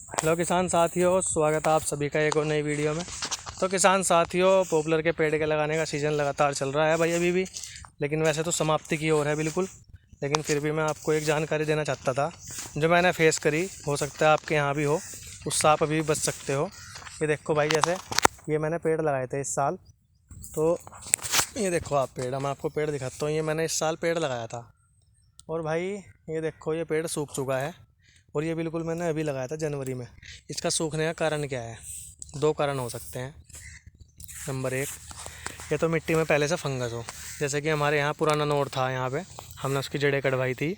Hello किसान साथियों, स्वागत है आप सभी का एक और नई वीडियो में। तो किसान साथियों, पॉपुलर के पेड़ के लगाने का सीज़न लगातार चल रहा है भाई अभी भी, लेकिन वैसे तो समाप्ति की ओर है बिल्कुल। लेकिन फिर भी मैं आपको एक जानकारी देना चाहता था जो मैंने फेस करी, हो सकता है आपके यहाँ भी हो, उससे आप अभी भी बच सकते हो। ये देखो भाई, जैसे ये मैंने पेड़ लगाए थे इस साल, तो ये देखो आप पेड़, मैं आपको पेड़ दिखाता हूँ। ये मैंने इस साल पेड़ लगाया था और भाई ये देखो ये पेड़ सूख चुका है। और ये बिल्कुल मैंने अभी लगाया था जनवरी में। इसका सूखने का कारण क्या है? दो कारण हो सकते हैं। नंबर एक, ये तो मिट्टी में पहले से फंगस हो, जैसे कि हमारे यहाँ पुराना नोड था, यहाँ पे हमने उसकी जड़ें कटवाई थी,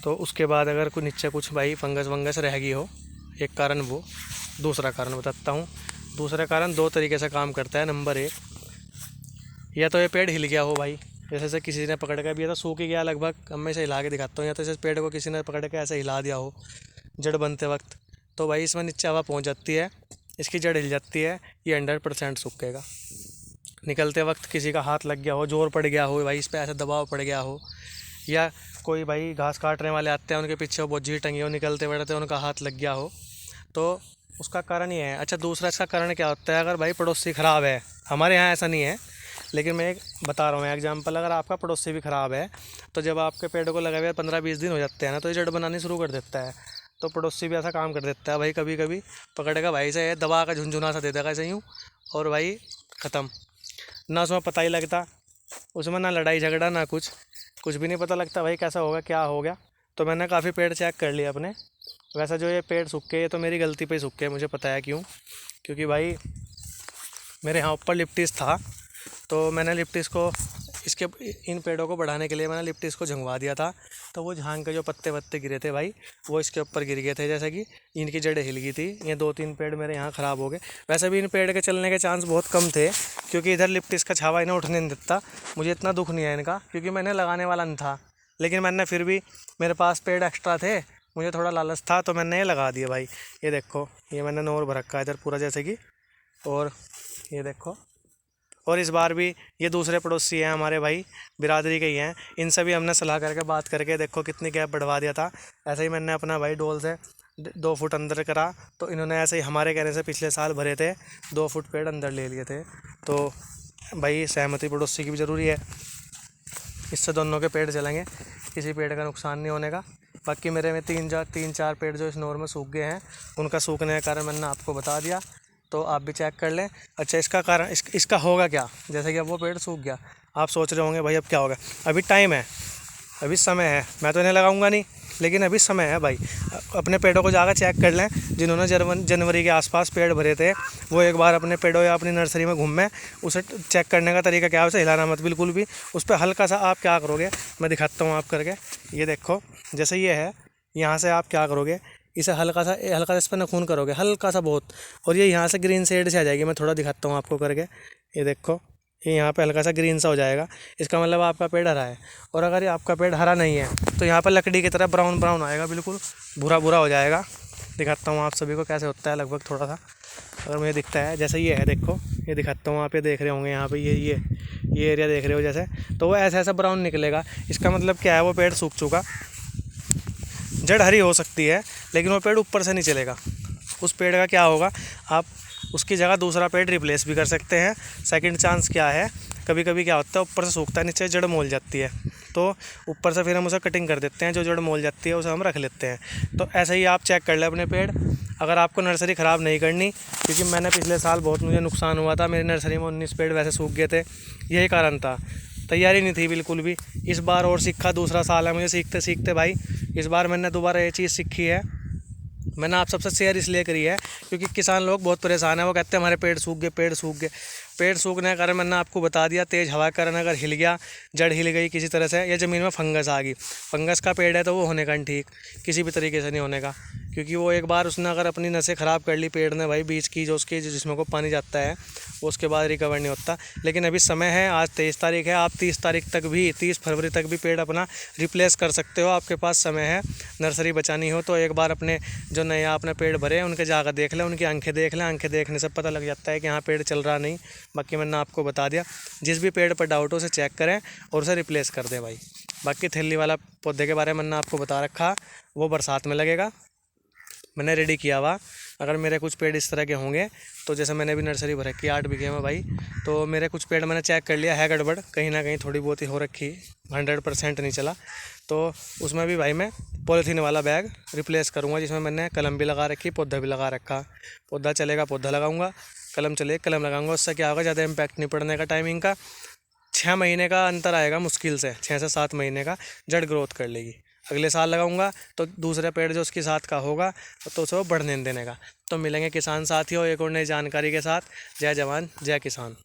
तो उसके बाद अगर कुछ नीचे कुछ भाई फंगस वंगस रह गई हो, एक कारण वो। दूसरा कारण बताता हूँ। दूसरा कारण दो तरीके से काम करता है। नंबर एक, या तो ये पेड़ हिल गया हो भाई, जैसे से किसी ने पकड़ के, अभी ये तो सूख ही गया लगभग, अब मैं इसे हिला के दिखाता हूँ। या तो इस पेड़ को किसी ने पकड़ के ऐसे हिला दिया हो जड़ बनते वक्त, तो भाई इसमें नीचे हवा पहुँच जाती है, इसकी जड़ हिल जाती है, ये 100% सूखेगा। निकलते वक्त किसी का हाथ लग गया हो, जोर पड़ गया हो भाई, इस पर ऐसा दबाव पड़ गया हो, या कोई भाई घास काटने वाले आते हैं, उनके पीछे वो बोझी टंगी हो, निकलते बढ़ते उनका हाथ लग गया हो, तो उसका कारण ये है। अच्छा, दूसरा इसका कारण क्या होता है? अगर भाई पड़ोसी ख़राब है, हमारे यहाँ ऐसा नहीं है, लेकिन मैं एक बता रहा हूँ एग्जांपल। अगर आपका पड़ोसी भी ख़राब है, तो जब आपके पेड़ को लगे हुए 15-20 दिन हो जाते हैं ना, तो ये जड़ बनानी शुरू कर देता है। तो पड़ोसी भी ऐसा काम कर देता है भाई, कभी कभी पकड़ेगा भाई से दबा का झुंझुना सा दे देगा ऐसे यूँ, और भाई ख़त्म। ना उसमें पता ही लगता, उसमें ना लड़ाई झगड़ा ना कुछ, कुछ भी नहीं पता लगता भाई कैसा होगा क्या हो गया। तो मैंने काफ़ी पेड़ चेक कर लिए अपने। वैसे जो ये पेड़ सूख के, ये तो मेरी गलती पे ही सूख के, मुझे पता है क्यों। क्योंकि भाई मेरे यहाँ ऊपर लिप्टिस था, तो मैंने लिप्टिस को, इसके इन पेड़ों को बढ़ाने के लिए मैंने लिप्टिस को झंगवा दिया था। तो वो झांग के जो पत्ते वत्ते गिरे थे भाई, वो इसके ऊपर गिर गए थे, जैसे कि इनकी जड़ें हिल गई थी। ये 2-3 पेड़ मेरे यहाँ ख़राब हो गए। वैसे भी इन पेड़ के चलने के चांस बहुत कम थे, क्योंकि इधर लिप्टिस का छावा इन्हें उठने नहीं देता। मुझे इतना दुख नहीं है इनका, क्योंकि मैंने लगाने वाला नहीं था, लेकिन मैंने फिर भी, मेरे पास पेड़ एक्स्ट्रा थे, मुझे थोड़ा लालच था, तो मैंने ये लगा दिया भाई। ये देखो, ये मैंने नोर भर रखा है इधर पूरा, जैसे कि, और ये देखो। और इस बार भी ये दूसरे पड़ोसी हैं हमारे भाई, बिरादरी के ही हैं, इनसे भी हमने सलाह करके बात करके देखो कितनी गैप बढ़वा दिया था। ऐसे ही मैंने अपना भाई डोल से 2 फुट अंदर करा, तो इन्होंने ऐसे ही हमारे कहने से पिछले साल भरे थे, 2 फुट पेड़ अंदर ले लिए थे। तो भाई सहमति पड़ोसी की भी ज़रूरी है, इससे दोनों के पेड़ चलेंगे, किसी पेड़ का नुकसान नहीं होने का। बाकी मेरे में 3-4 पेड़ जो इस नोर में सूख गए हैं, उनका सूखने का कारण मैंने आपको बता दिया, तो आप भी चेक कर लें। अच्छा, इसका कारण, इसका होगा क्या? जैसे कि अब वो पेड़ सूख गया, आप सोच रहे होंगे भाई अब क्या होगा। अभी टाइम है, अभी समय है, मैं तो इन्हें लगाऊंगा नहीं, लेकिन अभी समय है भाई। अपने पेड़ों को जाकर चेक कर लें, जिन्होंने जनवरी के आसपास पेड़ भरे थे, वो एक बार अपने पेड़ों या अपनी नर्सरी में घूमें। उसे चेक करने का तरीका क्या है? उसे हिलाना मत बिल्कुल भी, उस पर हल्का सा आप क्या करोगे, मैं दिखाता हूँ आप करके। ये देखो, जैसे ये है, यहाँ से आप क्या करोगे, इसे हल्का सा इस पर नखून करोगे, हल्का सा बहुत, और ये यहाँ से ग्रीन शेड से आ जाएगी। मैं थोड़ा दिखाता हूँ आपको करके। ये देखो, ये यहाँ पे हल्का सा ग्रीन सा हो जाएगा, इसका मतलब आपका पेड़ हरा है। और अगर ये आपका पेड़ हरा नहीं है, तो यहाँ पर लकड़ी की तरह ब्राउन ब्राउन आएगा, बिल्कुल भूरा भूरा हो जाएगा। दिखाता हूँ आप सभी को कैसे होता है लगभग थोड़ा सा, अगर मुझे दिखता है। जैसे ये है, देखो, ये दिखाता हूँ, आप ये देख रहे होंगे यहाँ पे, ये एरिया देख रहे हो जैसे, तो वो ऐसा ऐसा ब्राउन निकलेगा। इसका मतलब क्या है? वो पेड़ सूख चुका। जड़ हरी हो सकती है, लेकिन वो पेड़ ऊपर से नहीं चलेगा। उस पेड़ का क्या होगा, आप उसकी जगह दूसरा पेड़ रिप्लेस भी कर सकते हैं। सेकंड चांस क्या है, कभी कभी क्या होता है, ऊपर से सूखता है, नीचे जड़ मोल जाती है, तो ऊपर से फिर हम उसे कटिंग कर देते हैं, जो जड़ मोल जाती है उसे हम रख लेते हैं। तो ऐसे ही आप चेक कर लें अपने पेड़, अगर आपको नर्सरी ख़राब नहीं करनी। क्योंकि मैंने पिछले साल बहुत मुझे नुकसान हुआ था, मेरी नर्सरी में 19 पेड़ वैसे सूख गए थे, यही कारण था, तैयारी नहीं थी बिल्कुल भी। इस बार और सीखा, दूसरा साल है मुझे सीखते सीखते भाई, इस बार मैंने दोबारा ये चीज़ सीखी है। मैंने आप सबसे शेयर इसलिए करी है क्योंकि किसान लोग बहुत परेशान हैं, वो कहते हैं हमारे पेड़ सूख गए, पेड़ सूख गए। पेड़ सूखने का कारण मैंने आपको बता दिया, तेज़ हवा के कारण अगर हिल गया, जड़ हिल गई किसी तरह से, या ज़मीन में फंगस आ गई, फंगस का पेड़ है तो वो होने का नहीं ठीक, किसी भी तरीके से नहीं होने का। क्योंकि वो एक बार उसने अगर अपनी नसें ख़राब कर ली पेड़ ने भाई, बीच की जो उसकी जिसमें को पानी जाता है, वो उसके बाद रिकवर नहीं होता। लेकिन अभी समय है, आज 23 तारीख है, आप 30 तारीख तक भी, 30 फरवरी तक भी पेड़ अपना रिप्लेस कर सकते हो, आपके पास समय है। नर्सरी बचानी हो तो एक बार अपने जो नया अपने पेड़ भरे हैं उनके जाकर देख लें, उनकी आंखें देख लें, आंखें देखने से पता लग जाता है कि हाँ पेड़ चल रहा नहीं। बाकी मैंने आपको बता दिया, जिस भी पेड़ पर डाउट हो उसे चेक करें और उसे रिप्लेस कर दें भाई। बाकी थैली वाला पौधे के बारे में मैंने आपको बता रखा, वो बरसात में लगेगा, मैंने रेडी किया हुआ। अगर मेरे कुछ पेड़ इस तरह के होंगे, तो जैसे मैंने भी नर्सरी भर रखी है 8 बीघे में भाई, तो मेरे कुछ पेड़ मैंने चेक कर लिया है गड़बड़, कहीं ना कहीं थोड़ी बहुत ही हो रखी, 100% नहीं चला। तो उसमें भी भाई मैं पॉलीथीन वाला बैग रिप्लेस करूँगा, जिसमें मैंने कलम भी लगा रखी, पौधा भी लगा रखा। पौधा चलेगा पौधा लगाऊंगा, कलम चलेगा कलम लगाऊंगा। उससे क्या होगा, ज़्यादा इम्पैक्ट नहीं पड़ने का टाइमिंग का। 6 महीने का अंतर आएगा मुश्किल से, 6 से 7 महीने का जड़ ग्रोथ कर लेगी। अगले साल लगाऊंगा तो दूसरे पेड़ जो उसके साथ का होगा तो उसे वो बढ़ने देने का। तो मिलेंगे किसान साथियों एक और नई जानकारी के साथ। जय जवान जय किसान।